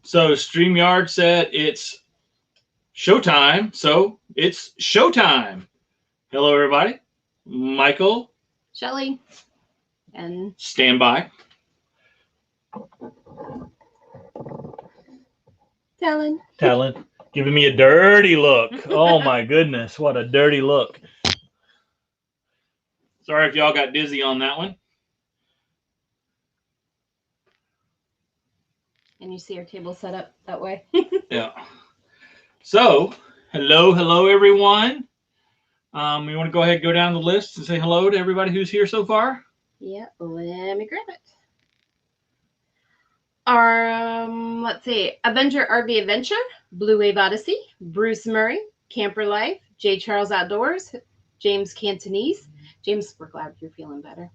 So StreamYard said it's showtime, so it's showtime. Hello, everybody. Michael, Shelly, and stand by. Talon. Giving me a dirty look. Oh my goodness, what a dirty look. Sorry if y'all got dizzy on that one. And you see our table set up that way. Yeah. So, hello, everyone. We want to go ahead and go down the list and say hello to everybody who's here so far. Yeah, let me grab it. Our, let's see, Avenger RV Adventure, Blue Wave Odyssey, Bruce Murray, Camper Life, J. Charles Outdoors, James Cantonese. James, we're glad you're feeling better.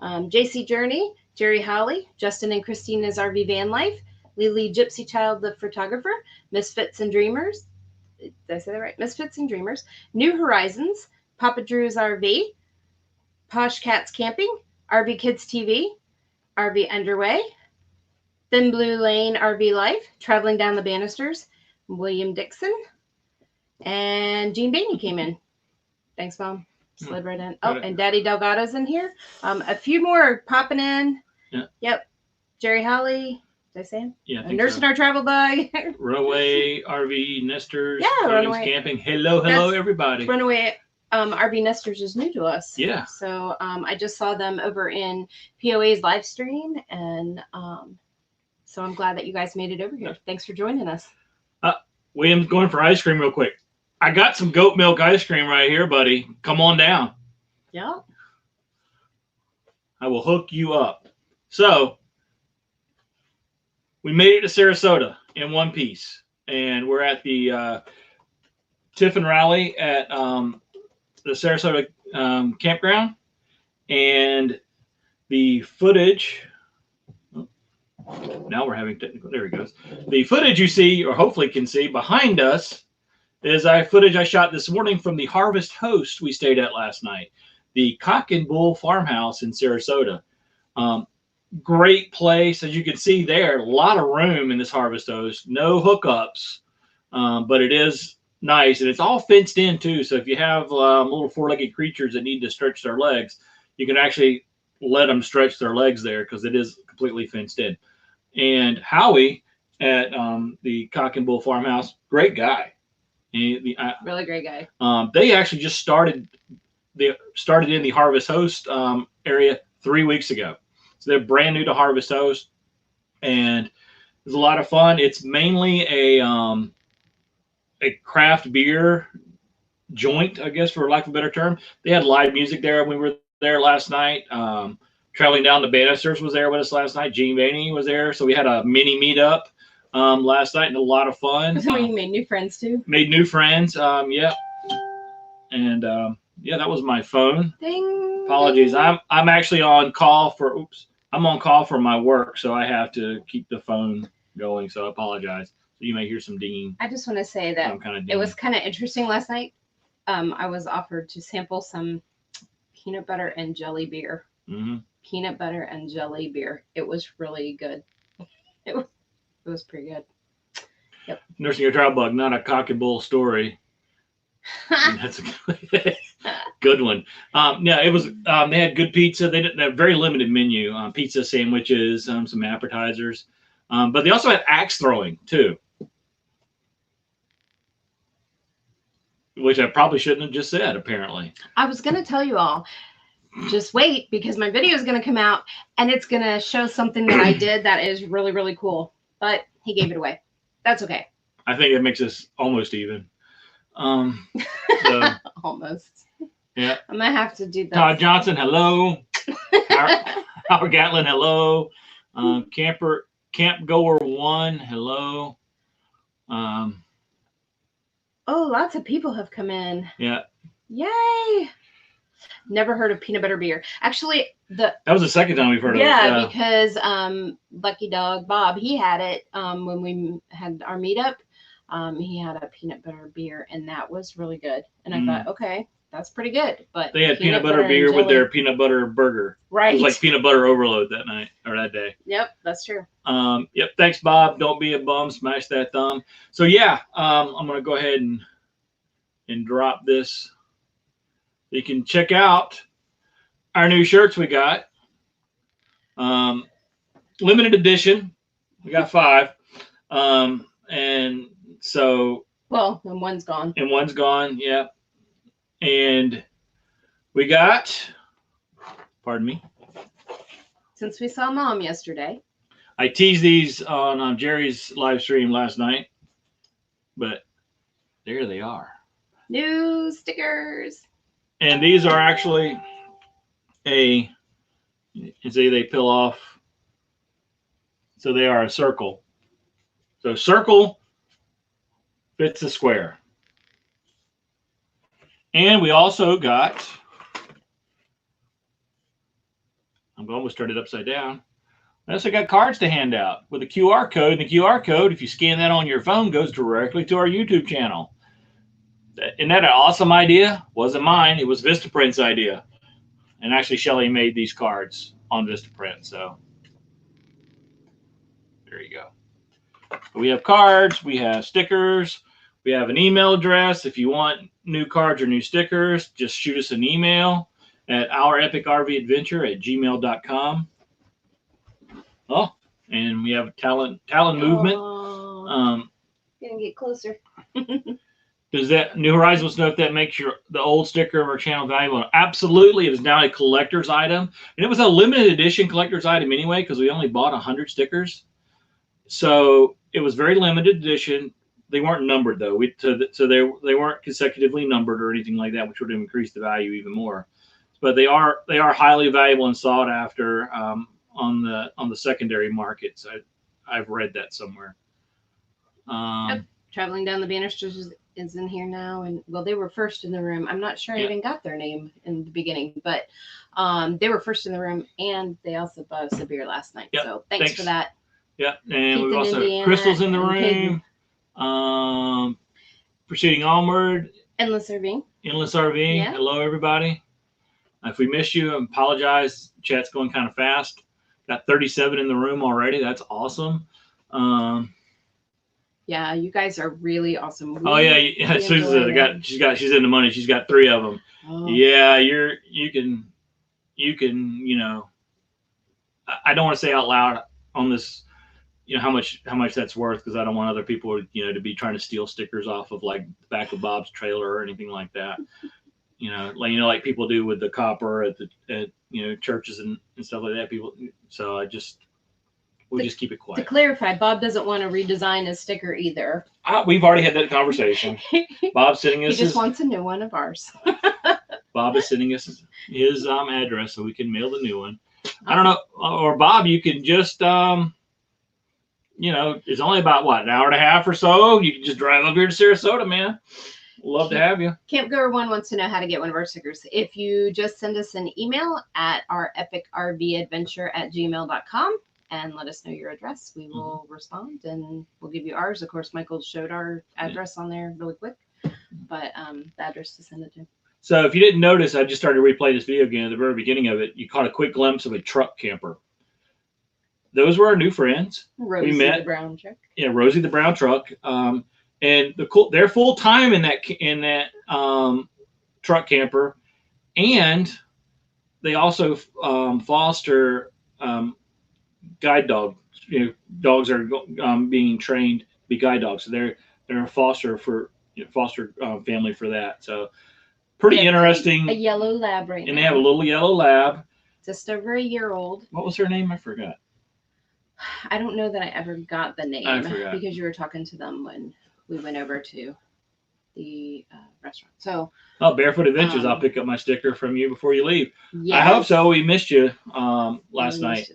JC Journey, Jerry Howley, Justin and Christina's RV Van Life, Lily Gypsy Child the Photographer, Misfits and Dreamers. Did I say that right? Misfits and Dreamers, New Horizons, Papa Drew's RV, Posh Cats Camping, RV Kids TV, RV Underway, Thin Blue Lane RV Life, Traveling Down the Banisters, William Dixon, and Jean Bainey came in. Thanks, Mom. Slid right in. Oh, and Daddy Delgado's in here. A few more popping in. Yeah. Yep. Jerry Holly. Did I say him? Yeah. Nurse in our travel bug. Runaway RV Nesters. Yeah, Runaway Camping. Hello, everybody. Runaway RV Nesters is new to us. Yeah. So I just saw them over in POA's live stream, and so I'm glad that you guys made it over here. Thanks for joining us. William's going for ice cream real quick. I got some goat milk ice cream right here, buddy. Come on down. Yeah. I will hook you up. So, we made it to Sarasota in one piece. And we're at the Tiffin Rally at the Sarasota campground. And the footage... Now we're having technical... There he goes. The footage you see, or hopefully can see, behind us is footage I shot this morning from the Harvest Host we stayed at last night. The Cock and Bull Farmhouse in Sarasota. Great place. As you can see there, a lot of room in this Harvest Host. No hookups, but it is nice. And it's all fenced in too. So if you have little four-legged creatures that need to stretch their legs, you can actually let them stretch their legs there because it is completely fenced in. And Howie at the Cock and Bull Farmhouse, great guy. Really great guy. They actually just started. They started in the Harvest Host area 3 weeks ago, so they're brand new to Harvest Host, and it's a lot of fun. It's mainly a craft beer joint, I guess, for lack of a better term. They had live music there when we were there last night. Traveling Down the Banisters was there with us last night. Jean Bainey was there, so we had a mini meetup last night and a lot of fun. You made new friends too. Made new friends. Yeah, and yeah, that was my phone. Ding. Apologies. Ding. I'm actually on call for. Oops. I'm on call for my work, so I have to keep the phone going. So I apologize. So you may hear some dinging. I just want to say that it was kind of interesting last night. I was offered to sample some peanut butter and jelly beer. Mm-hmm. Peanut butter and jelly beer. It was really good. It was pretty good. Yep. Nursing your travel bug, not a cock and bull story. That's a good one. Yeah, it was. They had good pizza. They had a very limited menu. Pizza, sandwiches, some appetizers, but they also had axe throwing too, which I probably shouldn't have just said. Apparently, I was going to tell you all. Just wait, because my video is going to come out and it's going to show something that I did that is really, really cool. But he gave it away. That's okay. I think it makes us almost even. So, almost. Yeah. I'm going to have to do that. Todd Johnson, hello. Howard Gatlin, hello. Camp Goer 1, hello. Oh, lots of people have come in. Yeah. Yay. Never heard of peanut butter beer. Actually, that was the second time we've heard of it. Yeah, because Lucky Dog Bob, he had it when we had our meetup. He had a peanut butter beer, and that was really good. And I thought, okay, that's pretty good. But they had peanut butter beer with their peanut butter burger. Right. It was like peanut butter overload that night or that day. Yep, that's true. Yep. Thanks, Bob. Don't be a bum. Smash that thumb. So yeah, I'm gonna go ahead and drop this. You can check out our new shirts we got. Limited edition. We got 5. And so. Well, and one's gone. And one's gone. Yeah. And we got. Pardon me. Since we saw Mom yesterday. I teased these on Jerry's live stream last night, but there they are. New stickers. And these are actually you see they peel off. So they are a circle. So circle fits a square. And we also got, I'm almost turned it upside down. I also got cards to hand out with a QR code. And the QR code, if you scan that on your phone, goes directly to our YouTube channel. Isn't that an awesome idea? Wasn't mine. It was Vistaprint's idea. And actually, Shelly made these cards on Vistaprint. So there you go. We have cards. We have stickers. We have an email address. If you want new cards or new stickers, just shoot us an email at ourepicrvadventure@gmail.com. Oh, and we have a talent movement. Gonna get closer. Does that New Horizons wants to know if that makes the old sticker of our channel valuable? Absolutely. It is now a collector's item, and it was a limited edition collector's item anyway because we only bought 100 stickers, so it was very limited edition. They weren't numbered though. So they weren't consecutively numbered or anything like that, which would have increased the value even more. But they are highly valuable and sought after on the secondary markets. I've read that somewhere. Yep. Traveling down the banisters is in here now, and well, they were first in the room. I'm not sure I even got their name in the beginning, but they were first in the room, and they also bought us a beer last night. Yep. So thanks for that. Yeah, and we've also Crystal's in the room. Proceeding onward. Endless RV. Yeah. Hello, everybody. If we missed you, I apologize. Chat's going kind of fast. Got 37 in the room already. That's awesome. Yeah, you guys are really awesome. Susan, she's in the money. She's got 3 of them. Oh. Yeah, you can, I don't want to say out loud on this, how much that's worth, because I don't want other people, to be trying to steal stickers off of like the back of Bob's trailer or anything like that. Like people do with the copper at churches and stuff like that. People, so we'll just keep it quiet. To clarify, Bob doesn't want to redesign his sticker either. We've already had that conversation. Bob's sending us. He just wants a new one of ours. Bob is sending us his address so we can mail the new one. I don't know, or Bob, you can just it's only about an hour and a half or so. You can just drive up here to Sarasota, man. Love to have you. Camp Goer 1 wants to know how to get one of our stickers. If you just send us an email at ourepicrvadventure@gmail.com and let us know your address, we will respond and we'll give you ours. Of course, Michael showed our address on there really quick, but the address to send it to. So if you didn't notice, I just started to replay this video again at the very beginning of it. You caught a quick glimpse of a truck camper. Those were our new friends. Rosie we met. The brown truck. Yeah, Rosie the brown truck. And they're full time in that truck camper, and they also foster guide dogs. Dogs are being trained to be guide dogs. So they're a foster family for that. So pretty interesting. A yellow lab right now. And they have a little yellow lab. Just over a year old. What was her name? I forgot. I don't know that I ever got the name. I forgot. Because you were talking to them when we went over to the restaurant. So Barefoot Adventures, I'll pick up my sticker from you before you leave. Yes. I hope so. We missed you last night.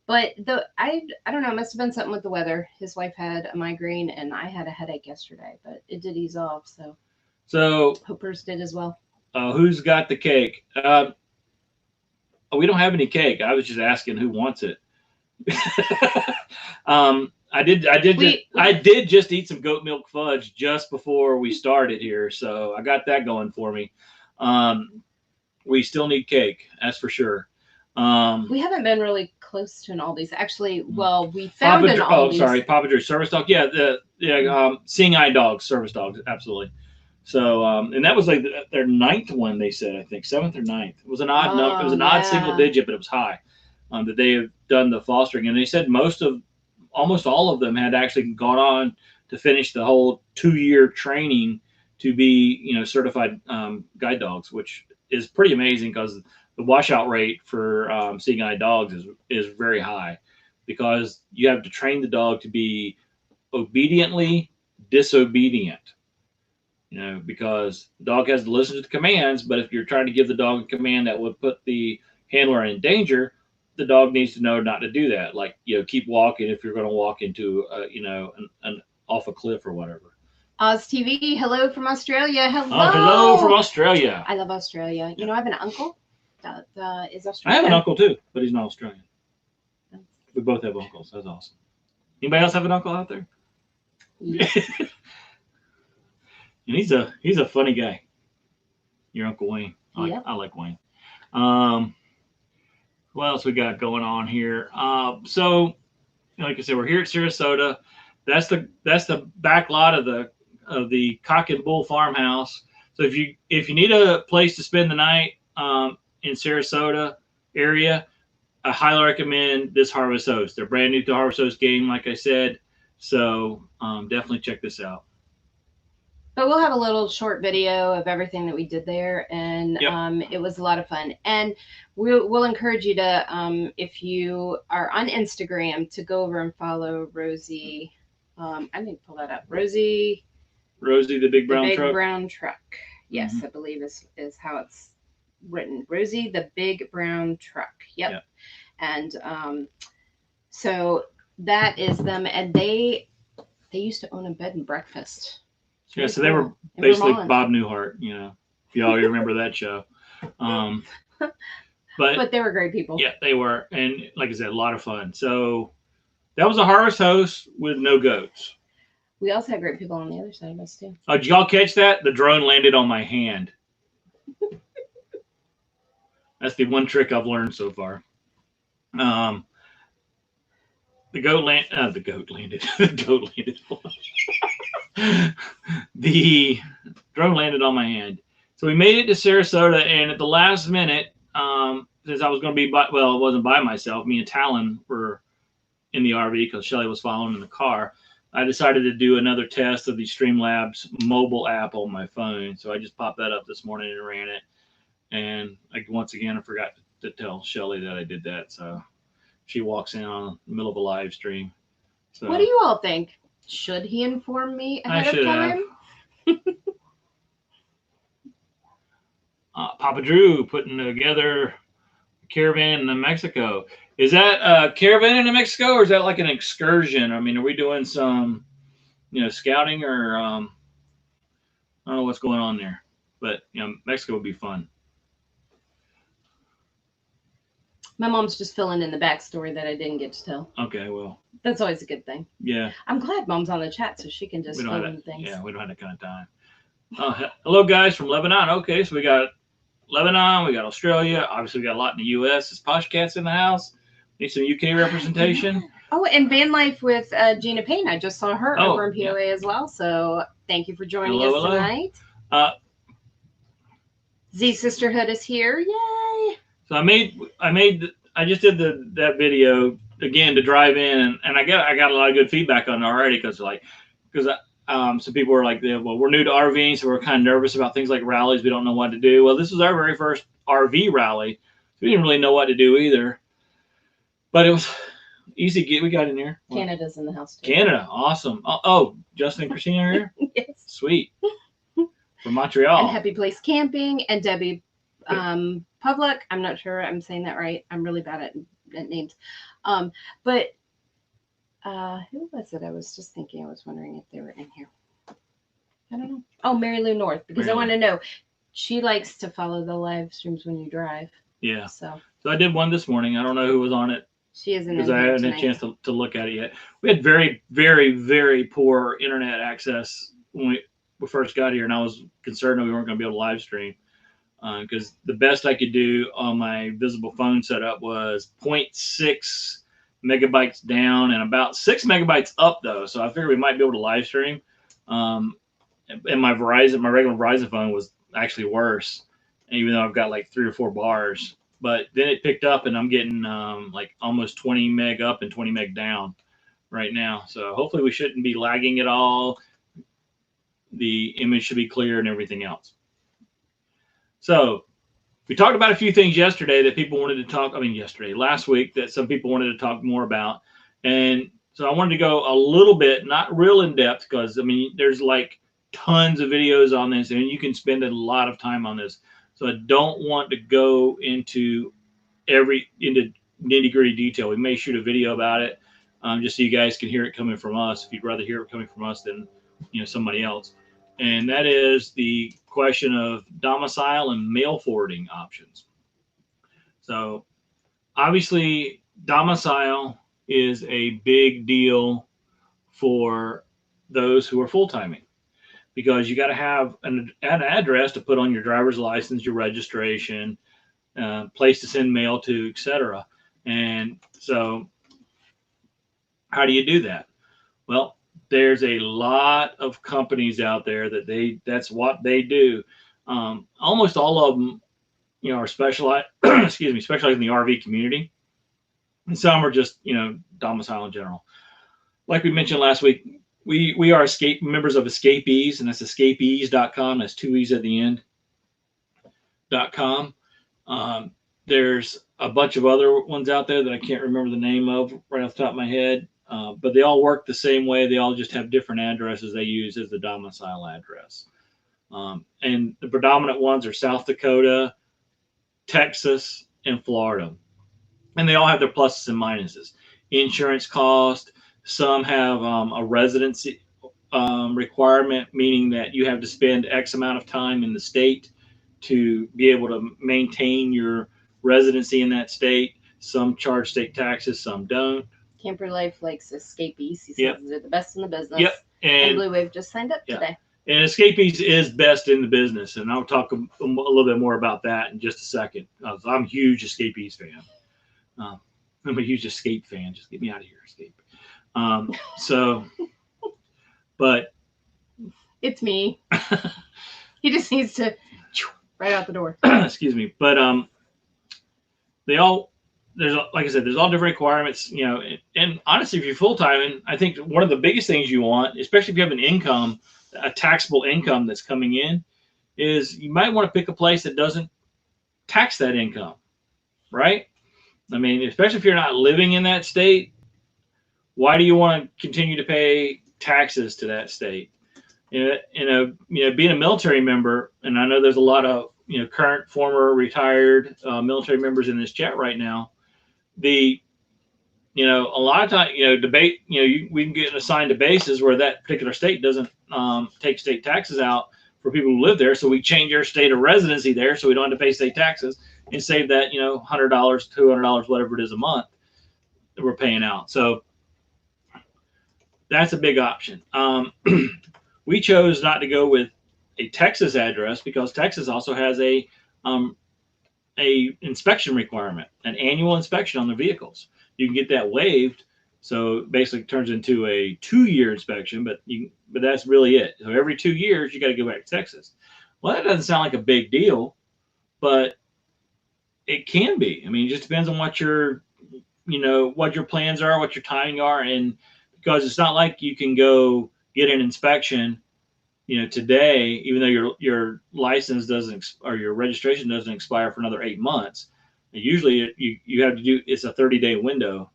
But I don't know, it must have been something with the weather. His wife had a migraine and I had a headache yesterday, but it did ease off. So hope hers did as well. Who's got the cake? We don't have any cake. I was just asking who wants it. I did just eat some goat milk fudge just before we started here, so I got that going for me. We still need cake, that's for sure. We haven't been really close to an Aldi's. Actually, well, we found an Aldi's. Oh, sorry, Papa Drew service dog. Yeah, Seeing Eye Dogs, service dogs, absolutely. So, and that was like their 9th one. They said, I think 7th or 9th. It was an odd number. It was an odd single digit, but it was high. That they have done the fostering, and they said almost all of them had actually gone on to finish the whole 2-year training to be, certified guide dogs, which is pretty amazing because the washout rate for Seeing Eye Dogs is very high, because you have to train the dog to be obediently disobedient. Because the dog has to listen to the commands, but if you're trying to give the dog a command that would put the handler in danger, the dog needs to know not to do that. Like, keep walking if you're going to walk into, an off a cliff or whatever. Oz TV, hello from Australia. Hello from Australia. I love Australia. I have an uncle that is Australian. I have an uncle too, but he's not Australian. We both have uncles. That's awesome. Anybody else have an uncle out there? Yeah. And he's a funny guy. Your Uncle Wayne. I like Wayne. What else we got going on here? So, like I said, we're here at Sarasota. That's the back lot of the Cock and Bull farmhouse. So if you need a place to spend the night in Sarasota area, I highly recommend this Harvest Host. They're brand new to Harvest Host game, like I said. So definitely check this out. But we'll have a little short video of everything that we did there, and it was a lot of fun. And we'll encourage you to, if you are on Instagram, to go over and follow Rosie. I need to pull that up. Rosie, the big brown truck. Big brown truck. Yes, I believe is how it's written. Rosie, the big brown truck. Yep. And so that is them, and they used to own a bed and breakfast. Yeah, so they were basically Bob Newhart, if y'all remember that show. But they were great people. Yeah, they were. And like I said, a lot of fun. So that was a Harvest Host with no goats. We also had great people on the other side of us, too. Oh, did y'all catch that? The drone landed on my hand. That's the one trick I've learned so far. The goat landed. The goat landed. The drone landed on my hand. So we made it to Sarasota, and at the last minute, since I was going to be I wasn't by myself. Me and Talon were in the RV because Shelly was following in the car. I decided to do another test of the Streamlabs mobile app on my phone. So I just popped that up this morning and ran it. And once again, I forgot to tell Shelly that I did that. So she walks in on the middle of a live stream. So, what do you all think? Should he inform me ahead of time? Papa Drew putting together a caravan in New Mexico. Is that a caravan in New Mexico, or is that like an excursion? I mean, are we doing some, scouting, or I don't know what's going on there, but Mexico would be fun. My mom's just filling in the backstory that I didn't get to tell. Okay, well. That's always a good thing. Yeah. I'm glad Mom's on the chat so she can just fill in things. Yeah, we don't have that kind of time. Hello, guys from Lebanon. Okay, so we got Lebanon, we got Australia. Obviously, we got a lot in the U.S. Is Posh Cats in the house? Need some UK representation. Oh, and Van Life with Gina Payne. I just saw her over in POA as well. So thank you for joining us tonight. Z Sisterhood is here. Yay! So I just did that video again to drive in, and I got a lot of good feedback on it already because some people were like, well, we're new to RVing, so we're kind of nervous about things like rallies. We don't know what to do. Well, this was our very first RV rally, so we didn't really know what to do either. But it was easy to get. We got in here. Canada's in the house too. Canada, awesome. Oh, Justin and Christina are here? Yes. Sweet. From Montreal. And Happy Place Camping and Debbie Public. I'm not sure I'm saying that right. I'm really bad at names. But who was it? I was just thinking. I was wondering if they were in here. I don't know. Oh, Mary Lou North, because I want to know. She likes to follow the live streams when you drive. Yeah. So I did one this morning. I don't know who was on it She isn't because in I here haven't had a tonight. chance to look at it yet. We had very, very, very poor internet access when we first got here, and I was concerned that we weren't going to be able to live stream because the best I could do on my visible phone setup was 0.6 megabytes down and about 6 megabytes up, though. So I figured we might be able to live stream. And my regular Verizon phone was actually worse, even though I've got like 3 or 4 bars. But then it picked up, and I'm getting like almost 20 meg up and 20 meg down right now. So hopefully we shouldn't be lagging at all. The image should be clear and everything else. So we talked about a few things yesterday that people wanted to talk. Last week, that some people wanted to talk more about. And so I wanted to go a little bit, not real in depth, because there's like tons of videos on this, and you can spend a lot of time on this. So I don't want to go into nitty gritty detail. We may shoot a video about it, just so you guys can hear it coming from us. If you'd rather hear it coming from us than somebody else, and that is the question of domicile and mail forwarding options. So obviously, domicile is a big deal for those who are full timing, because you got to have an address to put on your driver's license, your registration, place to send mail to, etc. And so, how do you do that? Well, there's a lot of companies out there that's what they do. Almost all of them, are specialized. Specialized in the RV community, and some are just domicile in general. Like we mentioned last week, we are members of Escapees, and that's escapees.com. That's 2 E's at the end. .com. There's a bunch of other ones out there that I can't remember the name of right off the top of my head, but they all work the same way. They all just have different addresses they use as the domicile address. And the predominant ones are South Dakota, Texas, and Florida. And they all have their pluses and minuses. Insurance cost. Some have a residency requirement, meaning that you have to spend X amount of time in the state to be able to maintain your residency in that state. Some charge state taxes, some don't. Camper Life likes Escapees. He says Yep. they're the best in the business. Yep. And Blue Wave just signed up today. And Escapees is best in the business, and I'll talk a little bit more about that in just a second. I'm a huge Escapees fan. I'm a huge Escape fan. Just get me out of here, Escape. But it's me. He just needs to right out the door. Excuse me. But like I said, there's all different requirements, and honestly, if you're full-time, I think one of the biggest things you want, especially if you have an income, a taxable income that's coming in, is you might want to pick a place that doesn't tax that income, right? Especially if you're not living in that state, why do you want to continue to pay taxes to that state? Being a military member, and I know there's a lot of current, former, retired military members in this chat right now. A lot of time, debate, we can get assigned to bases where that particular state doesn't take state taxes out for people who live there. So we change our state of residency there, so we don't have to pay state taxes and save that, $100, $200, whatever it is a month that we're paying out. So that's a big option. We chose not to go with a Texas address because Texas also has a inspection requirement, an annual inspection on the vehicles. You can get that waived, so basically it turns into a 2-year inspection, but that's really it. So every 2 years you got to go back to Texas. Well, that doesn't sound like a big deal, but it can be. It just depends on what your plans are, what your timing are, and because it's not like you can go get an inspection today, even though your license or your registration doesn't expire for another 8 months. Usually you have to do, it's a 30-day window,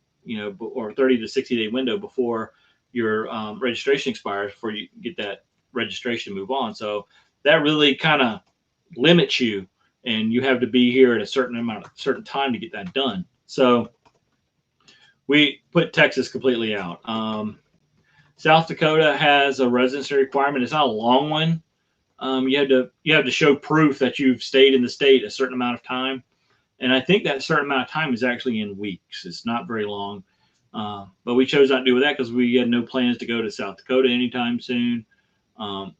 or 30 to 60-day window before your registration expires before you get that registration and move on. So that really kind of limits you, and you have to be here at a certain time to get that done. So we put Texas completely out. South Dakota has a residency requirement. It's not a long one. You have to show proof that you've stayed in the state a certain amount of time. And I think that certain amount of time is actually in weeks. It's not very long. But we chose not to do that because we had no plans to go to South Dakota anytime soon. Um,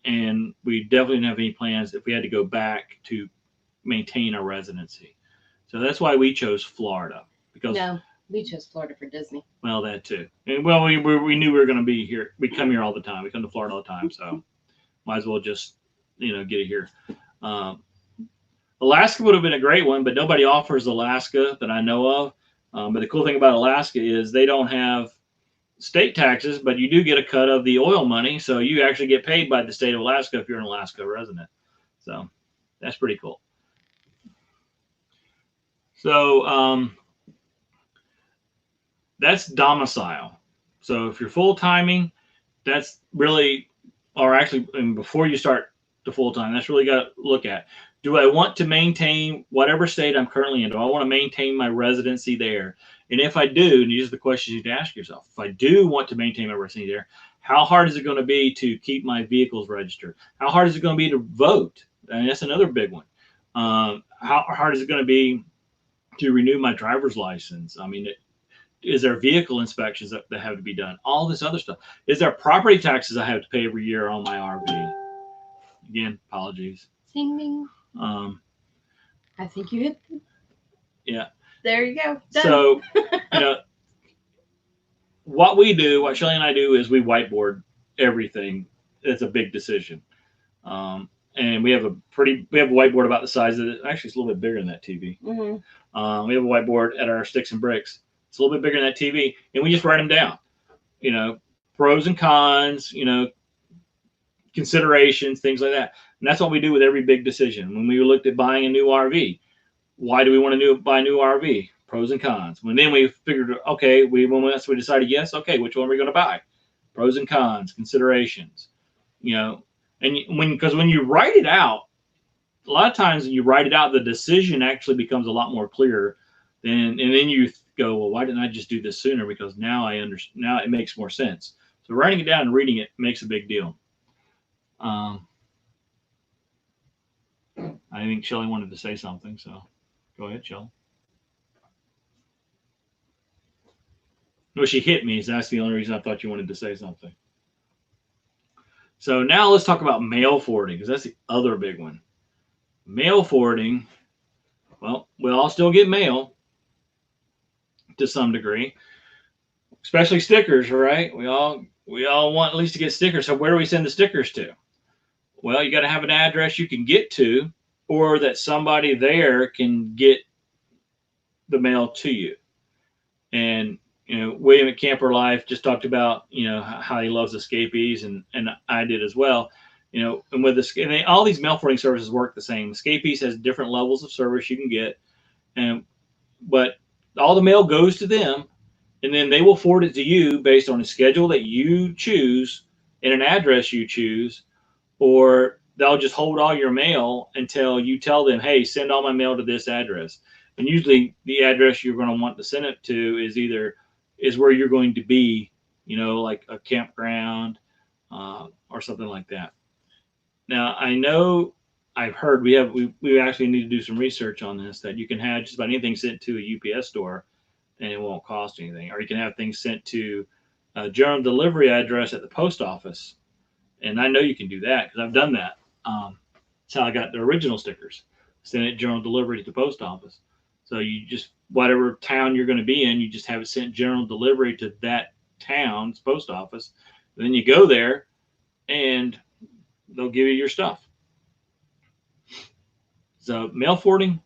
and we definitely didn't have any plans if we had to go back to maintain our residency. So that's why we chose Florida. Because No, we chose Florida for Disney. well, that too. And well, we knew we were going to be here. We come here all the time. We come to Florida all the time. So might as well just, get it here. Um, Alaska would have been a great one, but nobody offers Alaska that I know of. But the cool thing about Alaska is they don't have state taxes, but you do get a cut of the oil money. So you actually get paid by the state of Alaska if you're an Alaska resident. So that's pretty cool. So that's domicile. So if you're full timing, that's really, or actually, before you start the full time, that's really got to look at. Do I want to maintain whatever state I'm currently in? Do I want to maintain my residency there? And if I do, and these are the questions you need to ask yourself. If I do want to maintain my residency there, how hard is it going to be to keep my vehicles registered? How hard is it going to be to vote? And that's another big one. How hard is it going to be to renew my driver's license? I mean, is there vehicle inspections that have to be done? All this other stuff. Is there property taxes I have to pay every year on my RV? Again, apologies. Ding ding. I think you hit. Yeah. There you go. Done. So, what we do, what Shelly and I do, is we whiteboard everything. It's a big decision. And we have a whiteboard about the size of it. Actually, it's a little bit bigger than that TV. Mm-hmm. We have a whiteboard at our Sticks and Bricks. It's a little bit bigger than that TV, and we just write them down. Pros and cons. Considerations, things like that. And that's what we do with every big decision. When we looked at buying a new RV, why do we want to buy a new RV? Pros and cons. Then we figured, okay, once we decided yes, okay, which one are we going to buy? Pros and cons, considerations. And because when you write it out, a lot of times when you write it out, the decision actually becomes a lot more clear. And then you go, well, why didn't I just do this sooner? Because now I understand. Now it makes more sense. So writing it down and reading it makes a big deal. I think Shelly wanted to say something, so go ahead, Shelly. No, she hit me, so that's the only reason I thought you wanted to say something. So now let's talk about mail forwarding, because that's the other big one. Mail forwarding, well, we all still get mail to some degree, especially stickers, right? We all want at least to get stickers. So where do we send the stickers to? Well, you got to have an address you can get to, or that somebody there can get the mail to you. And William at Camper Life just talked about how he loves Escapees, and I did as well. And with all these mail forwarding services work the same. Escapees has different levels of service you can get, but all the mail goes to them, and then they will forward it to you based on a schedule that you choose and an address you choose. Or they'll just hold all your mail until you tell them, hey, send all my mail to this address. And usually the address you're going to want to send it to is where you're going to be, like a campground or something like that. Now, I know I've heard we actually need to do some research on this, that you can have just about anything sent to a UPS store and it won't cost anything. Or you can have things sent to a general delivery address at the post office. And I know you can do that because I've done that. That's how I got the original stickers. Send it general delivery to the post office. So you just, whatever town you're going to be in, you just have it sent general delivery to that town's post office. And then you go there and they'll give you your stuff. So mail forwarding,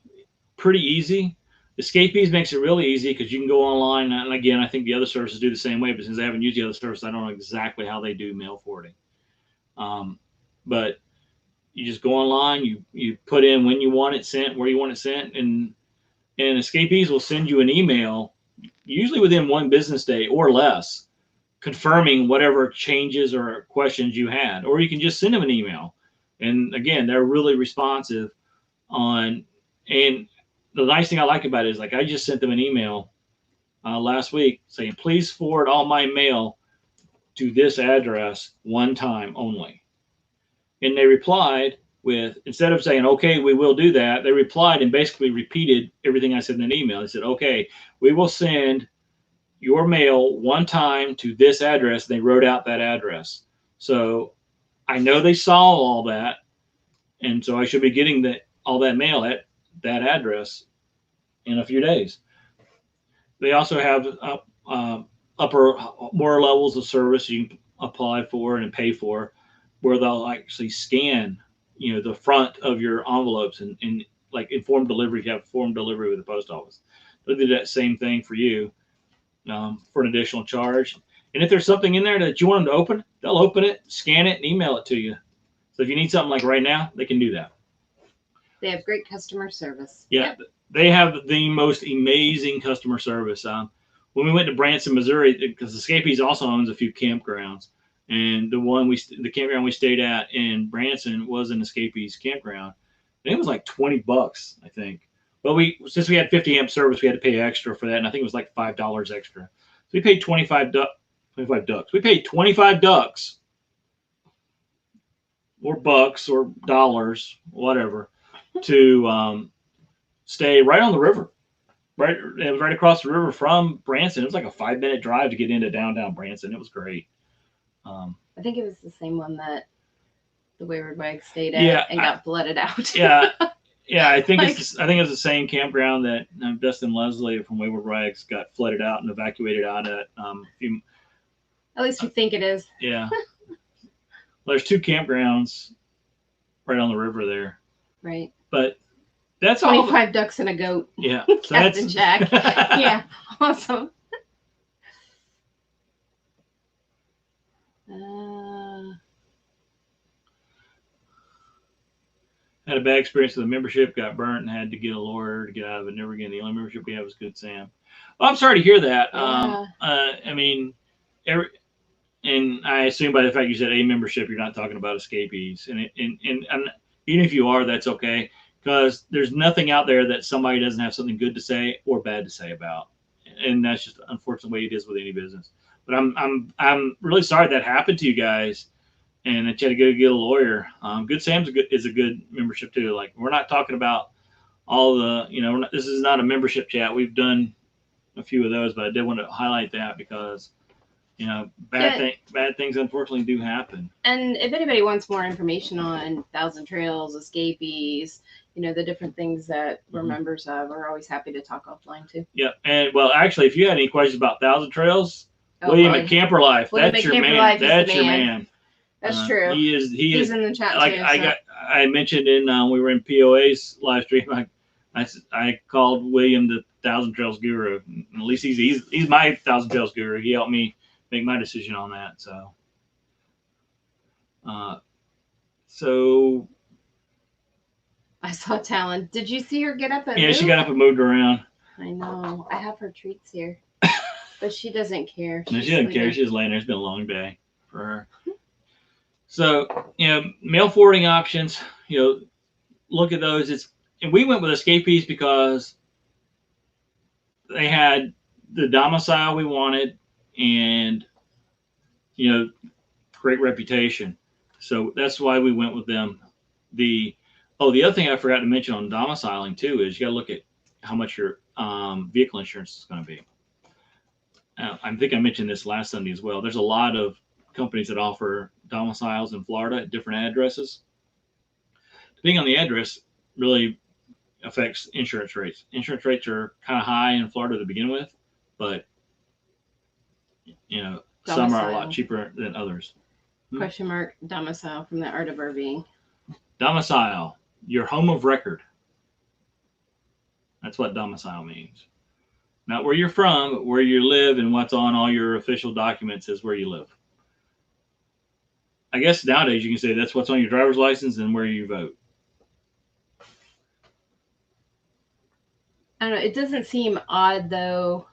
pretty easy. Escapees makes it really easy because you can go online. And again, I think the other services do the same way, but since I haven't used the other service, I don't know exactly how they do mail forwarding. But you just go online, you put in when you want it sent, where you want it sent, and Escapees will send you an email, usually within one business day or less, confirming whatever changes or questions you had. Or you can just send them an email. And again, they're really responsive and the nice thing I like about it is, like, I just sent them an email last week saying, please forward all my mail to this address one time only. And they replied with, instead of saying, okay, we will do that, they replied and basically repeated everything I said in an email. They said, okay, we will send your mail one time to this address. They wrote out that address. So I know they saw all that. And so I should be getting all that mail at that address in a few days. They also have upper, more levels of service you can apply for and pay for, where they'll actually scan, the front of your envelopes and like informed delivery. You have form delivery with the post office. They'll do that same thing for you for an additional charge. And if there's something in there that you want them to open, they'll open it, scan it, and email it to you. So if you need something like right now, they can do that. They have great customer service. Yeah, yep. They have the most amazing customer service. When we went to Branson, Missouri, because Escapees also owns a few campgrounds, and the campground we stayed at in Branson was an Escapees campground. And it was like $20, I think. But since we had 50 amp service, we had to pay extra for that, and I think it was like $5 extra. So we paid 25 ducks. We paid 25 ducks, or bucks, or dollars, whatever, to stay right on the river. Right, it was right across the river from Branson. It was like a 5-minute drive to get into downtown Branson. It was great. I think it was the same one that the Wayward Wag stayed at and got flooded out. Yeah, I think it's the same campground that Dustin Leslie from Wayward Wags got flooded out and evacuated out at. At least we think it is. Yeah. Well, there's 2 campgrounds right on the river there. Right. But that's 25 ducks and a goat. Yeah. So Captain Jack. Yeah. Awesome. Had a bad experience with the membership, got burnt, and had to get a lawyer to get out of it. Never again. The only membership we have is Good Sam. Well, I'm sorry to hear that. Yeah. I mean, and I assume by the fact you said a membership, you're not talking about Escapees. And even if you are, that's okay. Because there's nothing out there that somebody doesn't have something good to say or bad to say about, and that's just unfortunately the way it is with any business. But I'm really sorry that happened to you guys, and that you had to go get a lawyer. Good Sam's is a good membership too. Like, we're not talking about all the this is not a membership chat. We've done a few of those, but I did want to highlight that because bad things unfortunately do happen. And if anybody wants more information on Thousand Trails, Escapees, the different things that we're members of, we're always happy to talk offline too. Yeah. And well, actually, if you had any questions about Thousand Trails, William at Camper Life, that's your man. That's your man. That's true. He's in the chat like, too. I mentioned we were in POA's live stream. I called William the Thousand Trails guru. At least he's my Thousand Trails guru. He helped me make my decision on that. So I saw Talon. Did you see her get up and move? She got up and moved around. I know. I have her treats here. But she doesn't care. No, she doesn't care. She's laying there. It's been a long day for her. So, mail forwarding options, look at those. And we went with Escapees because they had the domicile we wanted and, great reputation. So that's why we went with them. The other thing I forgot to mention on domiciling too is you got to look at how much your vehicle insurance is going to be. I think I mentioned this last Sunday as well. There's a lot of companies that offer domiciles in Florida at different addresses. Depending on the address, really affects insurance rates. Insurance rates are kind of high in Florida to begin with, but some are a lot cheaper than others. Question mark, domicile from the Art of RVing. Domicile, your home of record. That's what domicile means. Not where you're from, but where you live, and what's on all your official documents is where you live. I guess nowadays you can say that's what's on your driver's license and where you vote. I don't know. It doesn't seem odd though,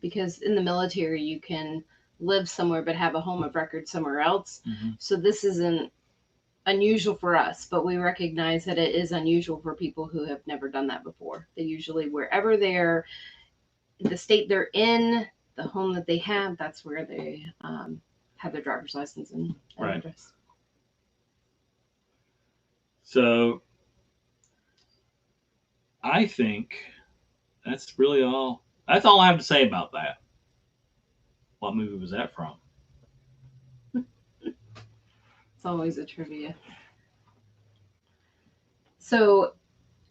because in the military you can live somewhere but have a home of record somewhere else. Mm-hmm. So this isn't unusual for us, but we recognize that it is unusual for people who have never done that before. They usually, wherever they're, the state they're in, the home that they have, that's where they have their driver's license and address. So I think that's really all. That's all I have to say about that. What movie was that from? It's always a trivia. So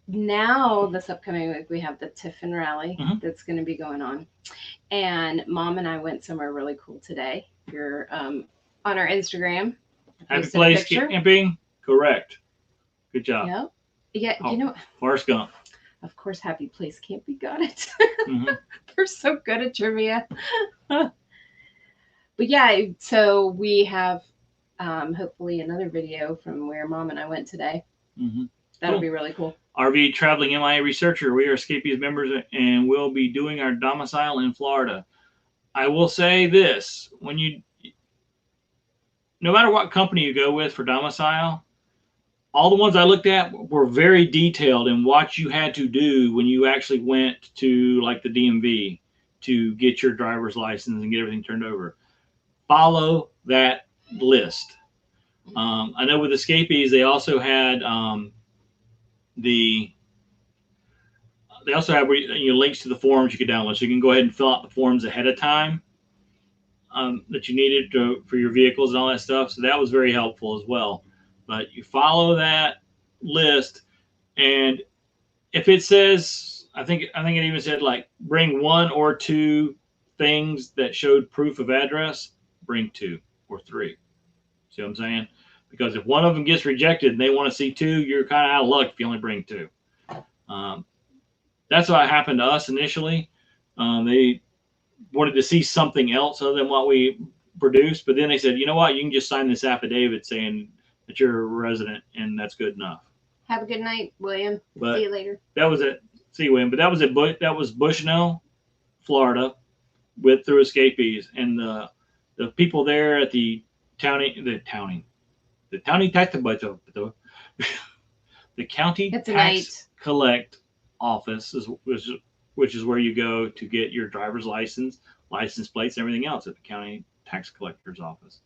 now this upcoming week we have the Tiffin rally that's going to be going on, and Mom and I went somewhere really cool today. If you're on our Instagram, Happy Place Camping, correct. Good job. Yep. Yeah, you know, Forrest Gump. Of course, Happy Place Camping got it. They're so good at trivia. But yeah, so we have hopefully another video from where Mom and I went today. That'll be really cool. RV Traveling MIA Researcher. We are Escapees members and we'll be doing our domicile in Florida. I will say this, no matter what company you go with for domicile, all the ones I looked at were very detailed in what you had to do when you actually went to like the DMV to get your driver's license and get everything turned over. Follow that list. I know with Escapees, they also had they also have links to the forms you could download, so you can go ahead and fill out the forms ahead of time that you needed for your vehicles and all that stuff. So that was very helpful as well. But you follow that list, and if it says, I think it even said like bring 1 or 2 things that showed proof of address, bring 2 or 3. See what I'm saying? Because if one of them gets rejected and they want to see 2, you're kind of out of luck if you only bring 2. That's what happened to us initially. They wanted to see something else other than what we produced, but then they said, you know what, you can just sign this affidavit saying that you're a resident, and that's good enough. Have a good night, William. See you later. That was it. See you, William. But that was Bushnell, Florida, through Escapees, and the people there at the county tax the county tax collect office which is where you go to get your driver's license plates, and everything else at the county tax collector's office.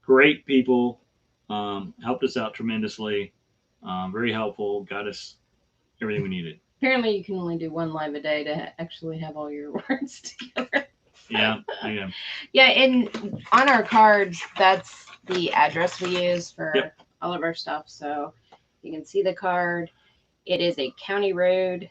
Great people, helped us out tremendously, very helpful, got us everything we needed. Apparently you can only do 1 live a day to actually have all your words together. Yeah. And on our cards, that's the address we use for all of our stuff. So you can see the card. It is a county road,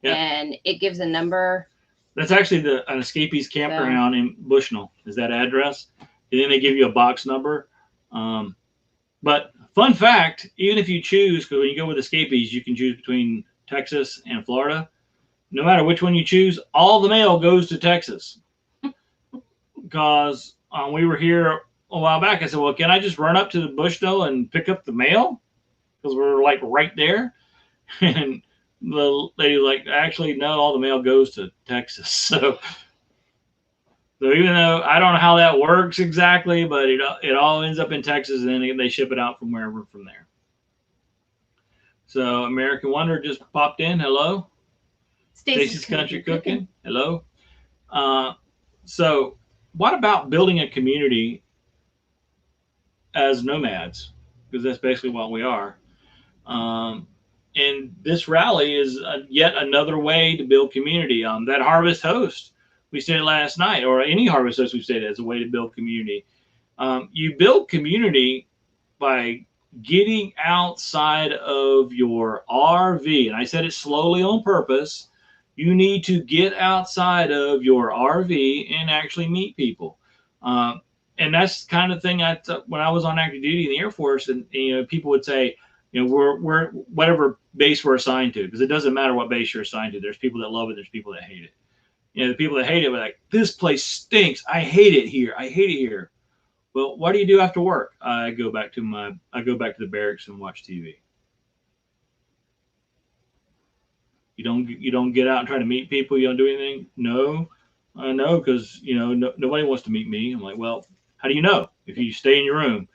and it gives a number. That's actually an Escapees campground in Bushnell is that address. And then they give you a box number. But fun fact, even if you choose, because when you go with Escapees, you can choose between Texas and Florida. No matter which one you choose, all the mail goes to Texas. Because we were here a while back. I said, well, can I just run up to the Bushnell and pick up the mail? Because we're like right there. And the lady was like, actually, no, all the mail goes to Texas. So even though I don't know how that works exactly, but it all ends up in Texas, and then they ship it out from wherever from there. So American Wonder just popped in. Hello. Stacy's Country Cooking. Hello. So what about building a community as nomads? Because that's basically what we are. And this rally is yet another way to build community. That Harvest Host we stayed last night, or any Harvest Host we stayed at, is a way to build community. You build community by getting outside of your RV. And I said it slowly on purpose. You need to get outside of your RV and actually meet people. And that's the kind of thing when I was on active duty in the Air Force, and people would say, we're whatever base we're assigned to, because it doesn't matter what base you're assigned to. There's people that love it. There's people that hate it. The people that hate it were like, this place stinks. I hate it here. I hate it here. Well, what do you do after work? I go back to the barracks and watch TV. You don't get out and try to meet people. You don't do anything. No, because nobody wants to meet me. I'm like, well, how do you know if you stay in your room?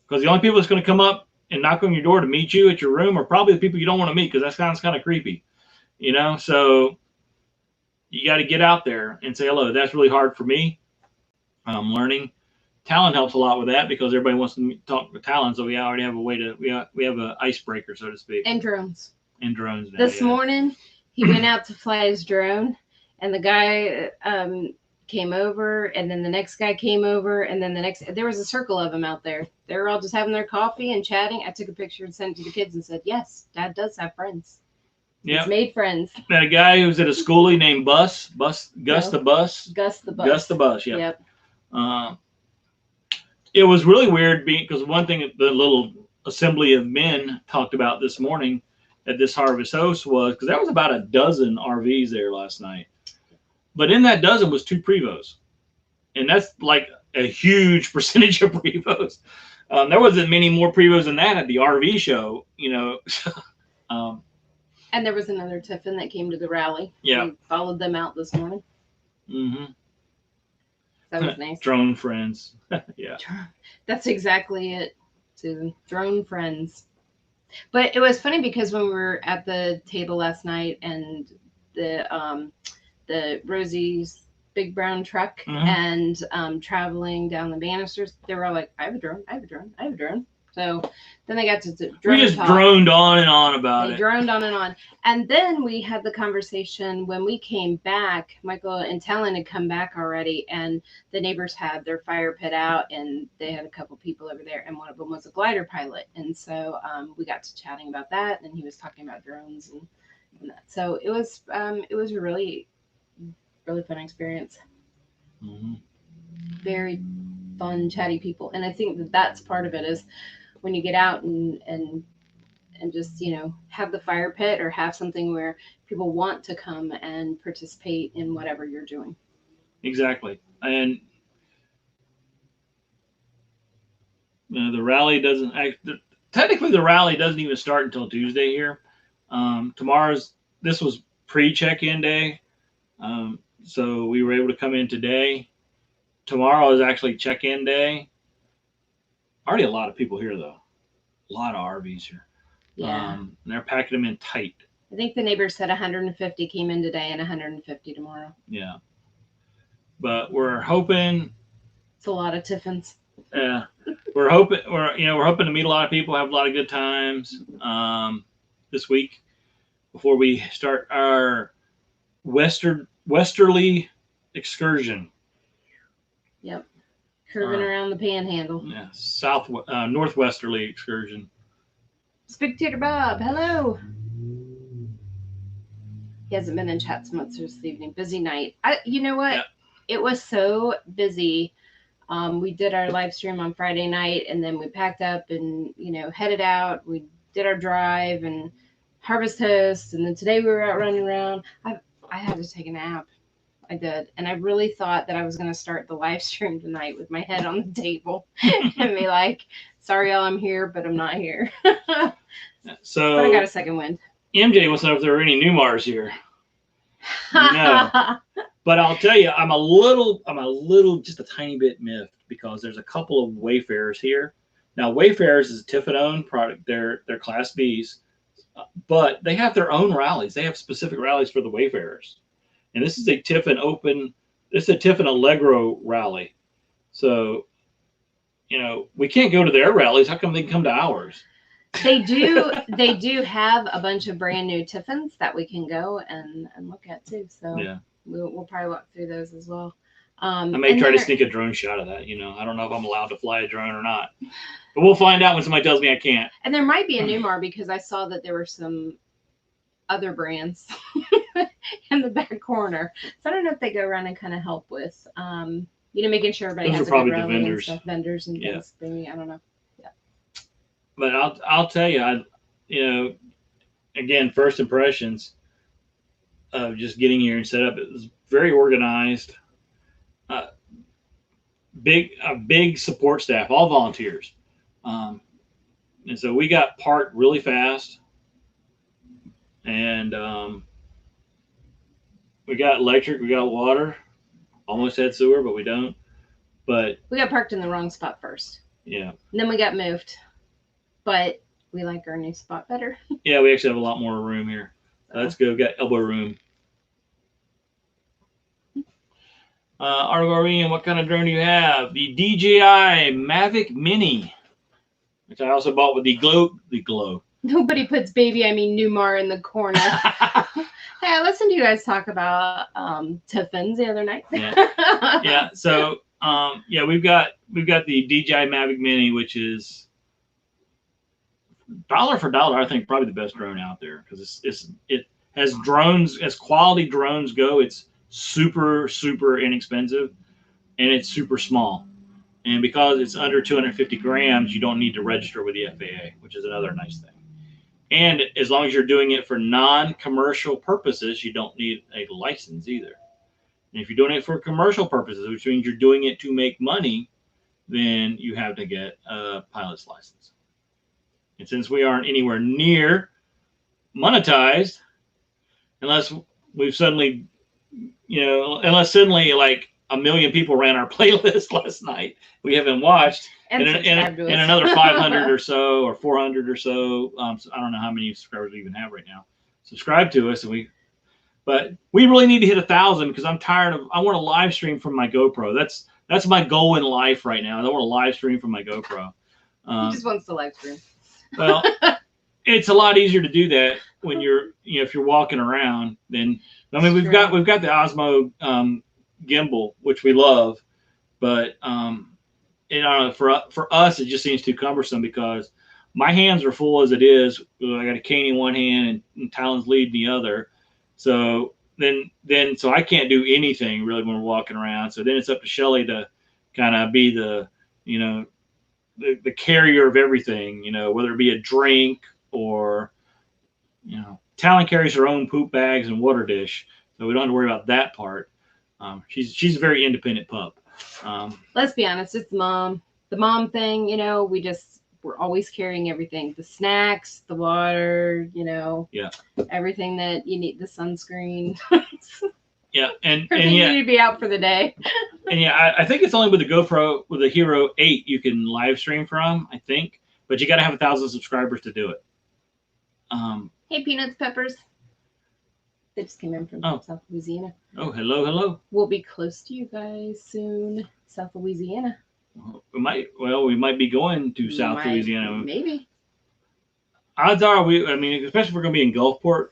Because the only people that's going to come up and knock on your door to meet you at your room are probably the people you don't want to meet, because that sounds kind of creepy, So you got to get out there and say hello. That's really hard for me. I'm learning Talon helps a lot with that because everybody wants to talk with Talon, so we already have a way to we have an icebreaker, so to speak. And drones. And drones now. This morning, he went out to fly his drone, and the guy came over, and then the next guy came over, and then there was a circle of them out there. They were all just having their coffee and chatting. I took a picture and sent it to the kids and said, "Yes, Dad does have friends. Yeah, he's made friends." Met a guy who was at a schoolie named Gus the Bus. Gus the Bus. Gus the Bus. Yeah. Yep. It was really weird because one thing the little assembly of men talked about this morning at this Harvest Host was because there was about a dozen RVs there last night, but in that dozen was 2 Prevos, and that's like a huge percentage of Prevos. There wasn't many more Prevos than that at the RV show, you know. And there was another Tiffin that came to the rally. Yeah, we followed them out this morning. Mm-hmm. That was nice. Drone friends. Yeah. That's exactly it, Susan. Drone friends. But it was funny because when we were at the table last night and the Rosie's big brown truck and traveling down the banisters, they were all like, I have a drone, I have a drone, I have a drone. So then they got to drone. We just droned on and on about it. They droned on and on. And then we had the conversation when we came back. Michael and Talon had come back already, and the neighbors had their fire pit out, and they had a couple people over there, and one of them was a glider pilot. And so we got to chatting about that, and he was talking about drones and that. So it was a really, really fun experience. Mm-hmm. Very fun, chatty people. And I think that that's part of it is when you get out and just, you know, have the fire pit or have something where people want to come and participate in whatever you're doing. Exactly. And the rally doesn't technically the rally doesn't even start until Tuesday here. This was pre-check-in day. So we were able to come in today. Tomorrow is actually check-in day. Already a lot of people here though. A lot of RVs here. Yeah. And they're packing them in tight. I think the neighbors said 150 came in today and 150 tomorrow. Yeah. But we're hoping. It's a lot of Tiffins. Yeah. We're hoping to meet a lot of people, have a lot of good times this week before we start our westerly excursion. Yep. Curving around the panhandle. Yeah. Northwesterly excursion. Spectator Bob, hello. He hasn't been in chat so much this evening. Busy night. You know what? Yeah. It was so busy. We did our live stream on Friday night, and then we packed up and, you know, headed out. We did our drive and Harvest Host, and then today we were out running around. I had to take a nap. I did. And I really thought that I was going to start the live stream tonight with my head on the table and be like, sorry, y'all, I'm here, but I'm not here. So but I got a second wind. MJ wants to know if there are any Newmars here. No. But I'll tell you, I'm a little, just a tiny bit miffed because there's a couple of Wayfarers here. Now, Wayfarers is a Tiffin-owned product. They're Class Bs, but they have their own rallies. They have specific rallies for the Wayfarers. And this is a Tiffin Allegro rally. So, you know, we can't go to their rallies. How come they can come to ours? They do have a bunch of brand new Tiffins that we can go and look at too. So yeah, we'll probably walk through those as well. I may try to sneak a drone shot of that. You know, I don't know if I'm allowed to fly a drone or not, but we'll find out when somebody tells me I can't. And there might be a Newmar because I saw that there were some other brands in the back corner. So I don't know if they go around and kind of help with, making sure everybody has a good rally and stuff, vendors and things. Maybe, I don't know. Yeah. But I'll tell you, again, first impressions of just getting here and set up. It was very organized. Big support staff, all volunteers. And so we got parked really fast. And we got electric, we got water, almost had sewer, but we don't. But we got parked in the wrong spot first. Yeah. And then we got moved. But we like our new spot better. Yeah, we actually have a lot more room here. Let's go. We got elbow room. RVRV, what kind of drone do you have? The DJI Mavic Mini, which I also bought with the glow. Nobody puts baby, I mean Newmar in the corner. Hey, I listened to you guys talk about Tiffins the other night. Yeah. So yeah, we've got the DJI Mavic Mini, which is dollar for dollar, I think probably the best drone out there, because it has drones, as quality drones go. It's super inexpensive, and it's super small. And because it's under 250 grams, you don't need to register with the FAA, which is another nice thing. And as long as you're doing it for non-commercial purposes, you don't need a license either. And if you're doing it for commercial purposes, which means you're doing it to make money, then you have to get a pilot's license. And since we aren't anywhere near monetized, unless we've suddenly, unless suddenly like 1 million people ran our playlist last night, we haven't watched, and another 500 or so, or 400 or so, so I don't know how many subscribers we even have right now, subscribe to us, but we really need to hit 1,000, because I'm tired of, I want to live stream from my GoPro. That's my goal in life right now. I want to live stream from my GoPro. He just wants to live stream. Well, it's a lot easier to do that when you're, if you're walking around. Then, I mean, we've got the Osmo gimbal, which we love, but for us, it just seems too cumbersome, because my hands are full as it is. I got a cane in one hand and Talon's lead in the other. So so I can't do anything really when we're walking around. So then it's up to Shelly to kind of be the, the carrier of everything, whether it be a drink or, Talon carries her own poop bags and water dish, so we don't have to worry about that part. She's a very independent pup. Let's be honest, it's the mom thing. We're always carrying everything, the snacks, the water, yeah, everything that you need, the sunscreen. Yeah, and you need to be out for the day. And yeah, I think it's only with the GoPro, with the Hero 8, you can live stream from, I think, but you got to have 1,000 subscribers to do it. Hey, Peanuts, Peppers. They just came in from South Louisiana. Oh, hello. We'll be close to you guys soon, South Louisiana. We might be going to South Louisiana. Maybe. Odds are especially if we're going to be in Gulfport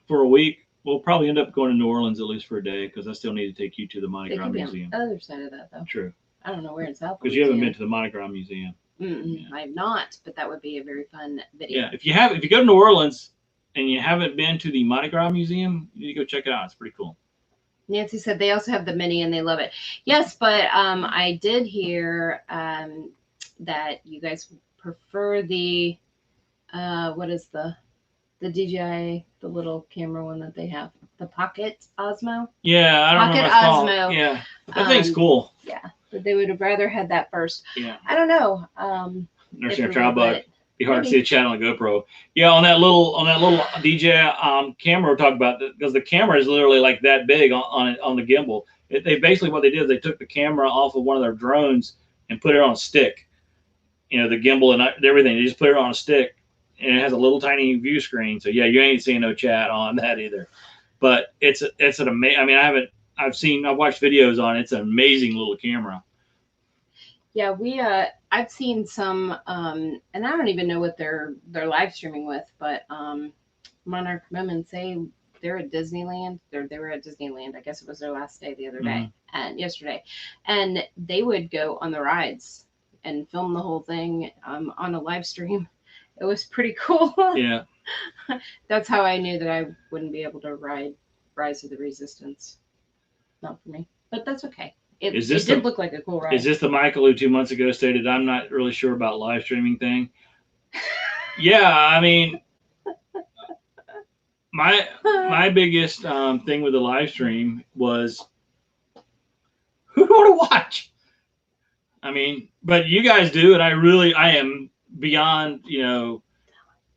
for a week, we'll probably end up going to New Orleans at least for a day, because I still need to take you to the Mardi Gras Museum. On the other side of that, though. True. I don't know where in South Louisiana. Because you haven't been to the Mardi Gras Museum. Yeah. I have not, but that would be a very fun video. Yeah, if you go to New Orleans and you haven't been to the Mardi Gras Museum, you need to go check it out. It's pretty cool. Nancy said they also have the Mini and they love it. Yes, but I did hear that you guys prefer the what is the DJI, the little camera one that they have, the Pocket Osmo. Yeah, I don't Pocket know. Osmo. Yeah, that thing's cool. Yeah, but they would have rather had that first. Yeah. I don't know. Nursing a trial bug. Be hard to see the chat on the GoPro. Yeah, on that little DJI camera we're talking about, because the camera is literally like that big on the gimbal. They basically, what they did is they took the camera off of one of their drones and put it on a stick. The gimbal and everything. They just put it on a stick, and it has a little tiny view screen. So yeah, you ain't seeing no chat on that either. But it's an amazing. I mean, I've watched videos on it. It's an amazing little camera. Yeah, I've seen some, and I don't even know what they're live streaming with, but Monarch Women say they're at Disneyland. They were at Disneyland. I guess it was their last day the other day and yesterday, and they would go on the rides and film the whole thing on a live stream. It was pretty cool. Yeah, that's how I knew that I wouldn't be able to ride Rise of the Resistance. Not for me, but that's okay. It did look like a cool ride. Is this the Michael who 2 months ago stated, "I'm not really sure about live streaming thing"? Yeah, I mean, my biggest thing with the live stream was, who do I want to watch? I mean, but you guys do, and I am beyond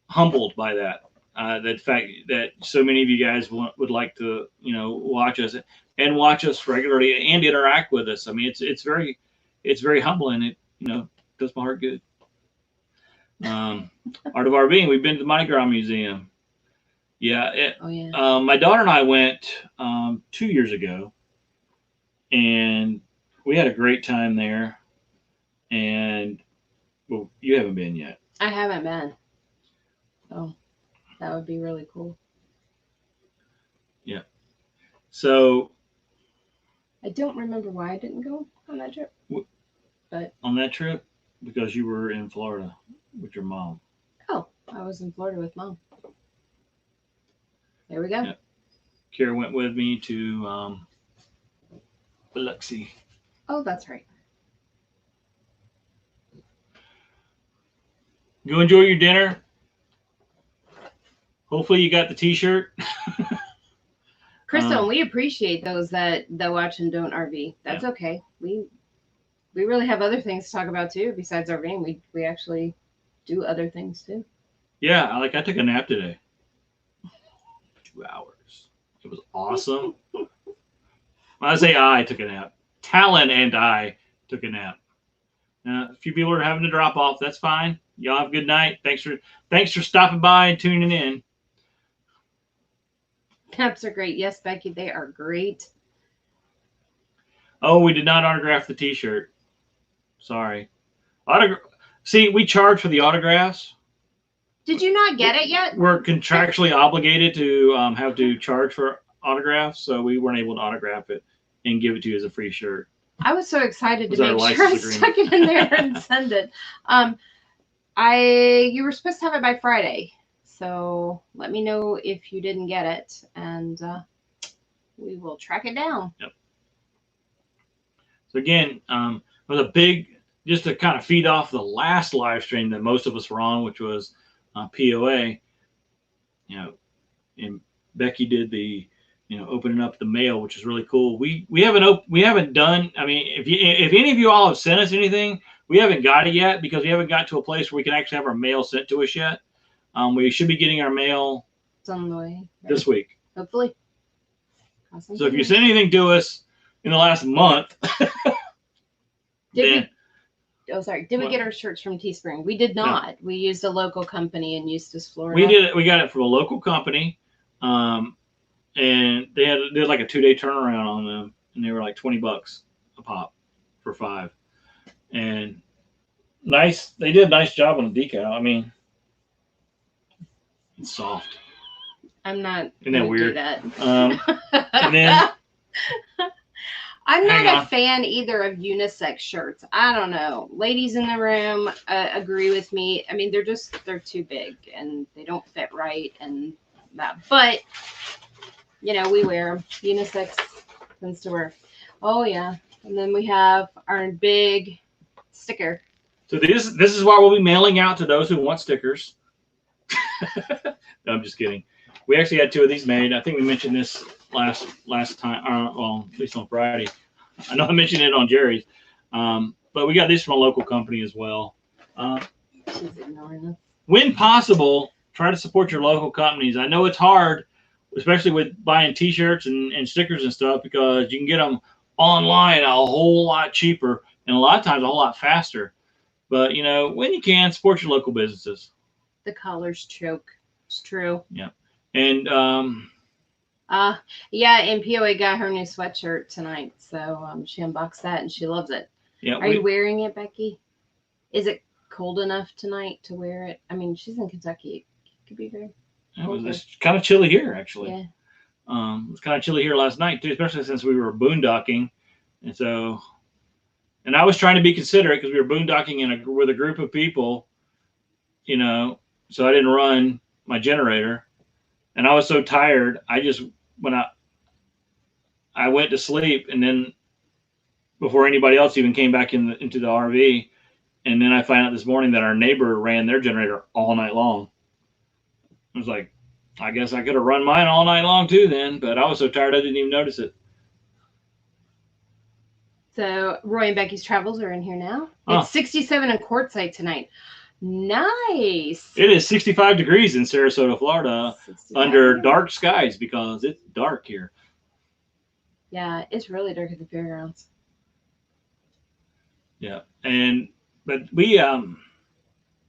humbled by that. The fact that so many of you guys would like to watch us and watch us regularly and interact with us. I mean, it's very humbling. It does my heart good. Art of RVing. We've been to the Mardi Gras Museum. Yeah. Oh yeah. My daughter and I went 2 years ago, and we had a great time there. And well, you haven't been yet. I haven't been. Oh, that would be really cool. Yeah. So I don't remember why I didn't go on that trip. But on that trip, because you were in Florida with your mom. Oh, I was in Florida with Mom. There we go. Yeah. Kara went with me to Biloxi. Oh, that's right. Go enjoy your dinner. Hopefully you got the T-shirt. Crystal, we appreciate those that watch and don't RV. That's okay. We really have other things to talk about too besides RVing. We actually do other things too. Yeah, I took a nap today. 2 hours. It was awesome. When I say I took a nap, Talon and I took a nap. A few people are having to drop off. That's fine. Y'all have a good night. Thanks for stopping by and tuning in. Naps are great. Yes, Becky, they are great. Oh, we did not autograph the T-shirt. Sorry. See, we charge for the autographs. Did you not get it yet? We're contractually obligated to have to charge for autographs, so we weren't able to autograph it and give it to you as a free shirt. I was so excited to make sure I stuck it in there and send it. You were supposed to have it by Friday, so let me know if you didn't get it, and we will track it down. Yep. So again, it was a big, just to kind of feed off the last live stream that most of us were on, which was POA. And Becky did the opening up the mail, which is really cool. We haven't done. I mean, if any of you all have sent us anything, we haven't got it yet because we haven't got to a place where we can actually have our mail sent to us yet. We should be getting our mail on the way this week, hopefully. Awesome. So if you send anything to us in the last month, Did we get our shirts from Teespring? We did not. No. We used a local company in Eustis, Florida. We did it. We got it from a local company, and they did like a 2-day turnaround on them, and they were like $20 a pop for 5. And nice. They did a nice job on the decal. I mean, it's soft. I'm not. Isn't that weird? Do that. And then. I'm not a fan either of unisex shirts. I don't know. Ladies in the room agree with me. I mean, they're too big and they don't fit right and that. But, we wear them. Unisex tends to work. Oh, yeah. And then we have our big sticker. So this is what we'll be mailing out to those who want stickers. No, I'm just kidding. We actually had 2 of these made. I think we mentioned this last time, well, at least on Friday. I know I mentioned it on Jerry's, but we got these from a local company as well. When possible, try to support your local companies. I know it's hard, especially with buying T-shirts and stickers and stuff, because you can get them online a whole lot cheaper and a lot of times a whole lot faster. But, when you can, support your local businesses. The colors choke. It's true. Yeah. And and POA got her new sweatshirt tonight, so she unboxed that and she loves it. Yeah. Are you wearing it, Becky? Is it cold enough tonight to wear it? I mean, she's in Kentucky. It could be very cold. It's kind of chilly here, actually. Yeah. It was kind of chilly here last night too, especially since we were boondocking, and I was trying to be considerate because we were boondocking with a group of people, so I didn't run my generator. And I was so tired, I went to sleep, and then before anybody else even came back into the RV, and then I find out this morning that our neighbor ran their generator all night long. I was like, I guess I could have run mine all night long too then, but I was so tired I didn't even notice it. So Roy and Becky's Travels are in here now. It's 67 in Quartzsite tonight. Nice. It is 65 degrees in Sarasota, Florida, under dark skies because it's dark here. Yeah, it's really dark at the fairgrounds. Yeah, but we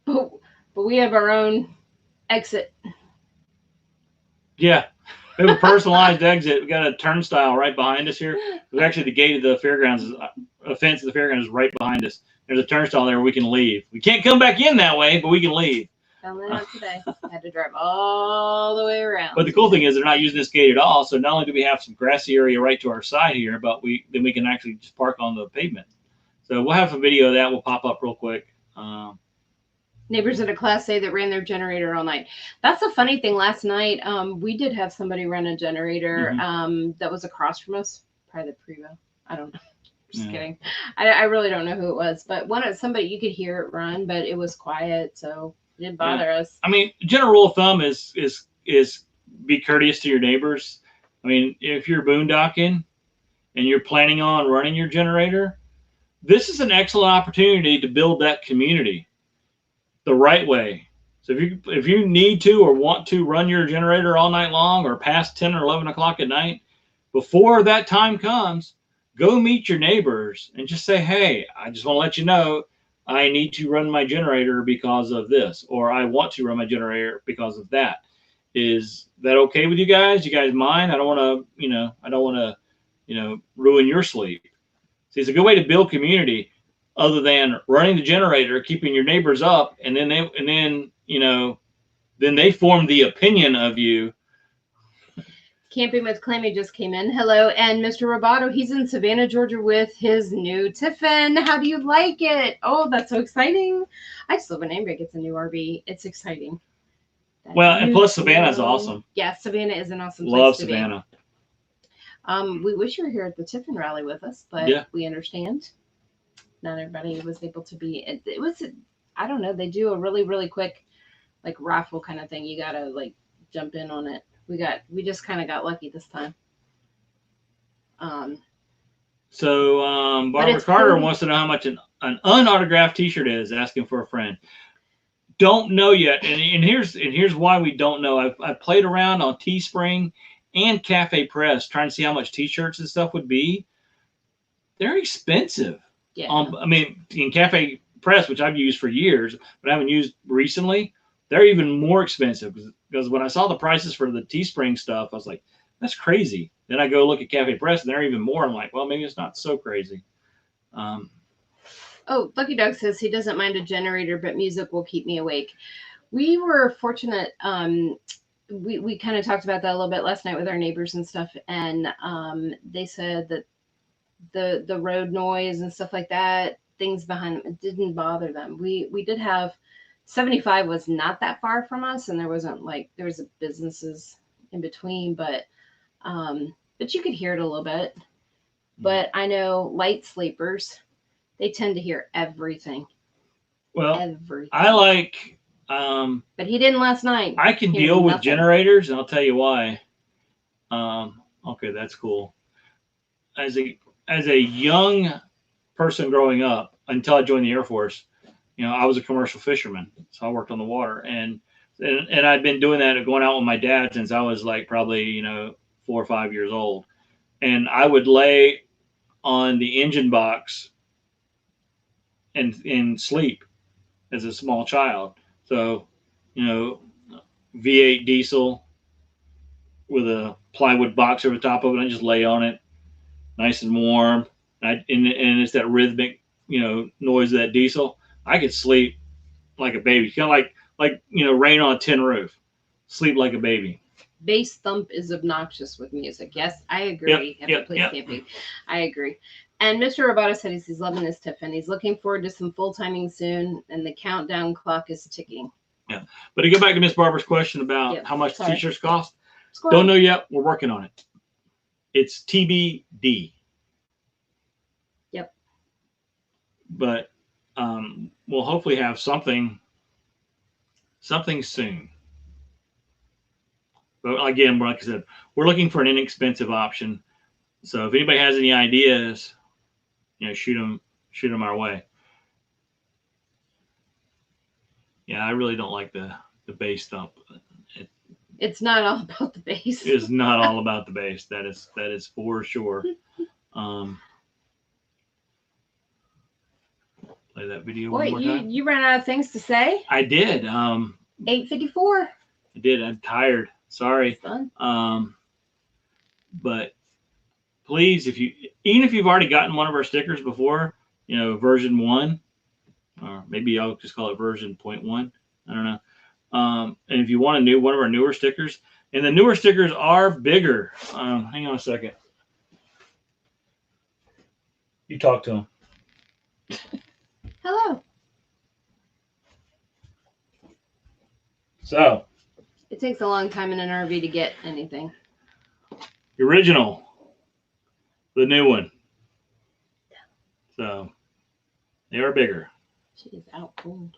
but we have our own exit. Yeah. We have a personalized exit. We got a turnstile right behind us here. There's actually the gate of the fairgrounds, a fence of the fairgrounds is right behind us. There's a turnstile there where we can leave. We can't come back in that way, but we can leave. Found that out today. Had to drive all the way around. But the cool thing is they're not using this gate at all. So not only do we have some grassy area right to our side here, but we can actually just park on the pavement. So we'll have a video of that. We'll pop up real quick. Neighbors at a Class A that ran their generator all night. That's a funny thing. Last night, we did have somebody run a generator that was across from us. Probably the Prevo. I don't know. Just kidding. I really don't know who it was, but somebody you could hear it run, but it was quiet, so it didn't bother us. I mean, general rule of thumb is be courteous to your neighbors. I mean, if you're boondocking and you're planning on running your generator, this is an excellent opportunity to build that community the right way. So if you need to or want to run your generator all night long or past 10 or 11 o'clock at night, before that time comes, go meet your neighbors and just say, hey, I just want to let you know I need to run my generator because of this, or I want to run my generator because of that. Is that okay with you guys? You guys mind? I don't want to, ruin your sleep. See, it's a good way to build community other than running the generator, keeping your neighbors up, and then they form the opinion of you. Camping with Clammy just came in. Hello. And Mr. Roboto, he's in Savannah, Georgia with his new Tiffin. How do you like it? Oh, that's so exciting. I just love when anybody gets a new RV. It's exciting. And plus Savannah's awesome. Yeah, Savannah is an awesome place Love to Savannah. Be. We wish you were here at the Tiffin rally with us, but we understand. Not everybody was able to be. It was, I don't know, they do a really, really quick like raffle kind of thing. You got to like jump in on it. We just kind of got lucky this time. Barbara Carter wants to know how much an unautographed t-shirt is, asking for a friend. Don't know yet. And here's why we don't know. I've played around on Teespring and Cafe Press trying to see how much t-shirts and stuff would be. They're expensive. Yeah. I mean, in Cafe Press, which I've used for years, but I haven't used recently, they're even more expensive because when I saw the prices for the Teespring stuff, I was like, that's crazy. Then I go look at Cafe Press and they're even more. I'm like, well, maybe it's not so crazy. Lucky Doug says he doesn't mind a generator, but music will keep me awake. We were fortunate. We kind of talked about that a little bit last night with our neighbors and stuff. And they said that the road noise and stuff like that, things behind them, it didn't bother them. We did have 75 was not that far from us, and there was businesses in between, but you could hear it a little bit. But I know light sleepers, they tend to hear everything. Well, everything. I like but he didn't last night. I can deal with generators, and I'll tell you why. Okay, that's cool. As a young person growing up, until I joined the Air Force, I was a commercial fisherman, so I worked on the water, and I'd been doing that, going out with my dad since I was like probably 4 or 5 years old, and I would lay on the engine box and sleep as a small child. So, V8 diesel with a plywood box over the top of it. I just lay on it, nice and warm, and it's that rhythmic noise of that diesel. I could sleep like a baby, kind of like rain on a tin roof. Sleep like a baby. Bass thump is obnoxious with music. Yes, I agree. Yep. I agree. And Mr. Roboto said he's loving his Tiffin. He's looking forward to some full timing soon, and the countdown clock is ticking. Yeah, but to get back to Miss Barbara's question about how much the t-shirts cost, don't know yet. We're working on it. It's TBD. Yep. But we'll hopefully have something soon. But again, like I said, we're looking for an inexpensive option. So if anybody has any ideas, shoot them our way. Yeah, I really don't like the bass thump. It's not all about the bass. It's not all about the bass. That is for sure. Play that video one more time. You ran out of things to say? I did. 8:54. I did. I'm tired. Sorry. Fun. But please, even if you've already gotten one of our stickers before, version 1, or maybe I'll just call it version 0.1. I don't know. And if you want one of our newer stickers, and the newer stickers are bigger. Hang on a second. You talk to them. Hello. So. It takes a long time in an RV to get anything. The original. The new one. So. They are bigger. She is out cold.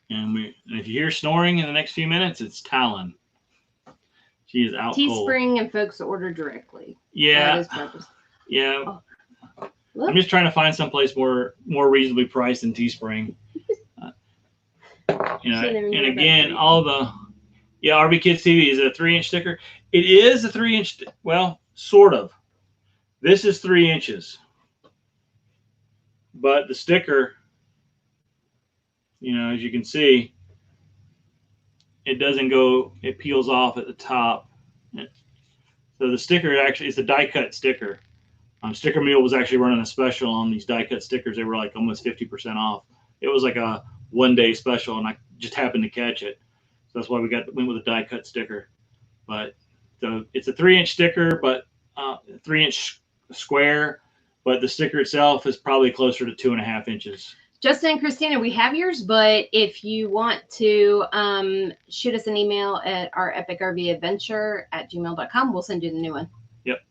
And if you hear snoring in the next few minutes, it's Talon. She is out cold. Teespring and folks order directly. Yeah. Yeah. Oh. I'm just trying to find someplace more reasonably priced than Teespring. And again, all the RV Kids TV is a 3-inch sticker. It is a 3-inch. Well, sort of. This is 3 inches, but the sticker, as you can see, it doesn't go. It peels off at the top. So the sticker actually is a die cut sticker. Sticker Mule was actually running a special on these die cut stickers. They were like almost 50% off. It was like a 1-day special, and I just happened to catch it. So that's why we went with a die cut sticker. But so it's a 3-inch sticker, but 3-inch square. But the sticker itself is probably closer to 2.5 inches. Justin and Christina, we have yours, but if you want to shoot us an email at ourepicrvadventure@gmail.com, we'll send you the new one. Yep.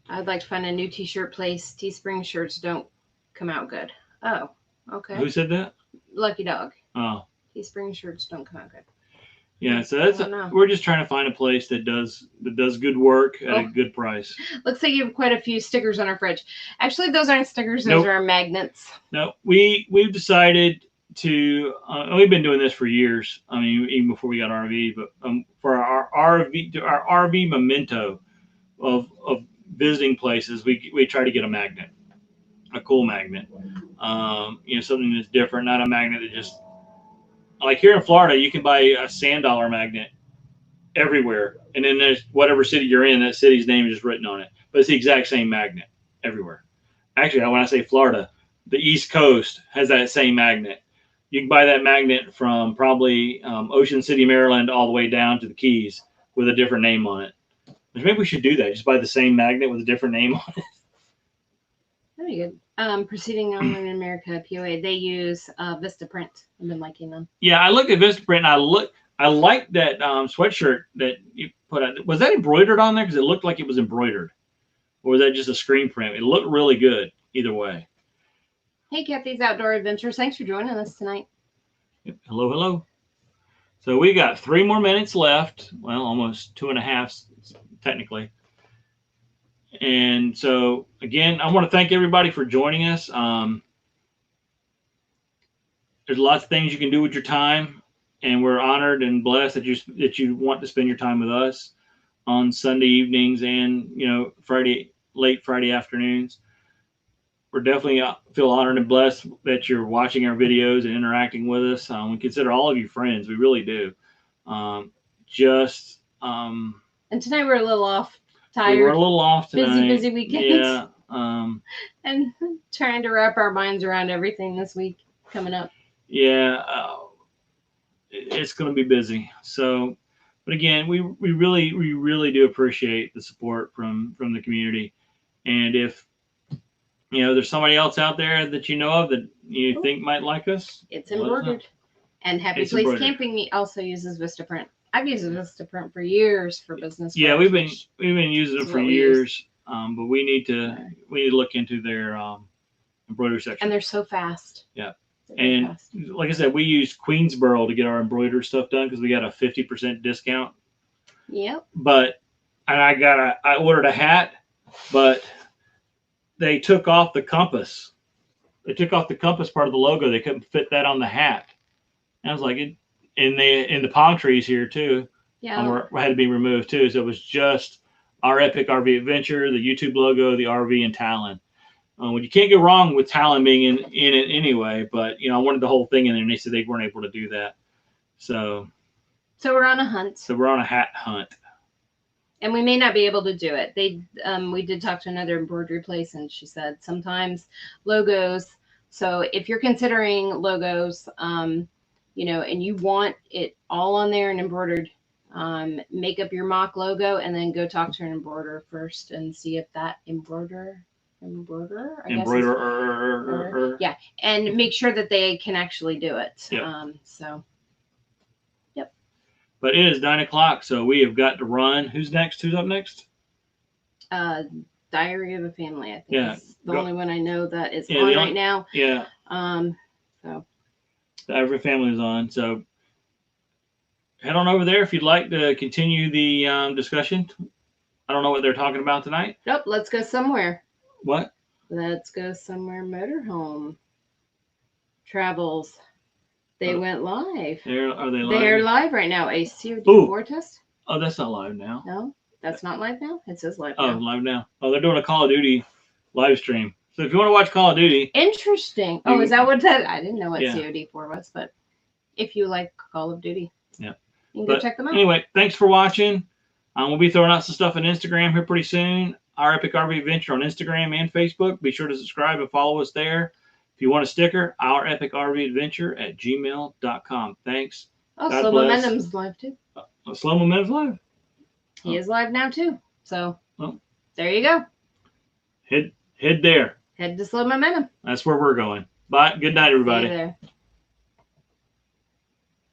I'd like to find a new t-shirt place. Teespring shirts don't come out good. Oh, okay. Who said that? Lucky Dog. Oh. Teespring shirts don't come out good. Yeah, so we're just trying to find a place that does good work at a good price. Looks like you have quite a few stickers on our fridge. Actually, those aren't stickers; those are magnets. No, we've decided to. We've been doing this for years. I mean, even before we got RV, but for our RV memento of visiting places, we try to get a magnet, a cool magnet. Something that's different, not a magnet that just. Like here in Florida, you can buy a sand dollar magnet everywhere. And then there's whatever city you're in, that city's name is just written on it. But it's the exact same magnet everywhere. Actually, when I say Florida, the East Coast has that same magnet. You can buy that magnet from probably Ocean City, Maryland, all the way down to the Keys with a different name on it. Maybe we should do that. Just buy the same magnet with a different name on it. That'd be good. Proceeding on in America, POA, they use Vistaprint. I've been liking them. Yeah, I looked at Vistaprint and I like that sweatshirt that you put out. Was that embroidered on there? Because it looked like it was embroidered. Or was that just a screen print? It looked really good either way. Hey, Kathy's Outdoor Adventures. Thanks for joining us tonight. Yep. Hello, hello. So we got 3 more minutes left. Well, almost 2.5 technically. And so, again, I want to thank everybody for joining us. There's lots of things you can do with your time, and we're honored and blessed that you want to spend your time with us on Sunday evenings and late Friday afternoons. We're definitely feel honored and blessed that you're watching our videos and interacting with us. We consider all of you friends. We really do. And tonight we're a little off. Tired. We're a little off tonight. Busy weekend. Yeah. And trying to wrap our minds around everything this week coming up. Yeah. It's going to be busy. So, but again, we really do appreciate the support from the community. And if there's somebody else out there that you know of that you think might like us, it's embroidered. And Happy Place Camping also uses Vistaprint. I've used Vistaprint for years for business. Yeah, we've been using it for years, but we need to look into their embroidery section. And they're so fast. Yeah, and fast. Like I said, we use Queensboro to get our embroidered stuff done because we got a 50% discount. Yep. But I ordered a hat, but they took off the compass. They took off the compass part of the logo. They couldn't fit that on the hat. And I was like, in the palm trees here too. Yeah. Had to be removed too. So it was just Our Epic RV Adventure, the YouTube logo, the RV, and Talon. Well, you can't go wrong with Talon being in it anyway. But I wanted the whole thing in there, and they said they weren't able to do that. So So we're on a hunt. So we're on a hat hunt. And we may not be able to do it. We did talk to another embroidery place, and she said sometimes logos. So if you're considering logos, you know, and you want it all on there and embroidered, make up your mock logo and then go talk to an embroiderer first and see if that embroiderer, yeah, and make sure that they can actually do it. Yep. Yep. But it is 9 o'clock, so we have got to run. Who's next? Who's up next? Diary of a Family, I think. Yeah, Is the only one I know that is on right now. Yeah. So Diary of a Family is on. So head on over there if you'd like to continue the discussion. I don't know what they're talking about tonight. Nope. Let's go somewhere. What? Let's go somewhere. Motorhome Travels. They went live. Are they live? They're live right now. A COD4 test. Oh, that's not live now. No, that's not live now. It says live Oh, now. live now. Oh, they're doing a Call of Duty live stream. So if you want to watch Call of Duty. Interesting. Oh, is that what that? I didn't know what Yeah. COD4 was, but if you like Call of Duty, yeah, you can go check them out. Anyway, thanks for watching. We'll be throwing out some stuff on Instagram here pretty soon. Our Epic RV Adventure on Instagram and Facebook. Be sure to subscribe and follow us there. If you want a sticker, ourepicrvadventure@gmail.com. Thanks. Oh, God Slow bless. Momentum's live too. Slow Momentum's live. He is live now too. So Oh. There you go. Head there. Head to Slow Momentum. That's where we're going. Bye. Good night, everybody. See you there.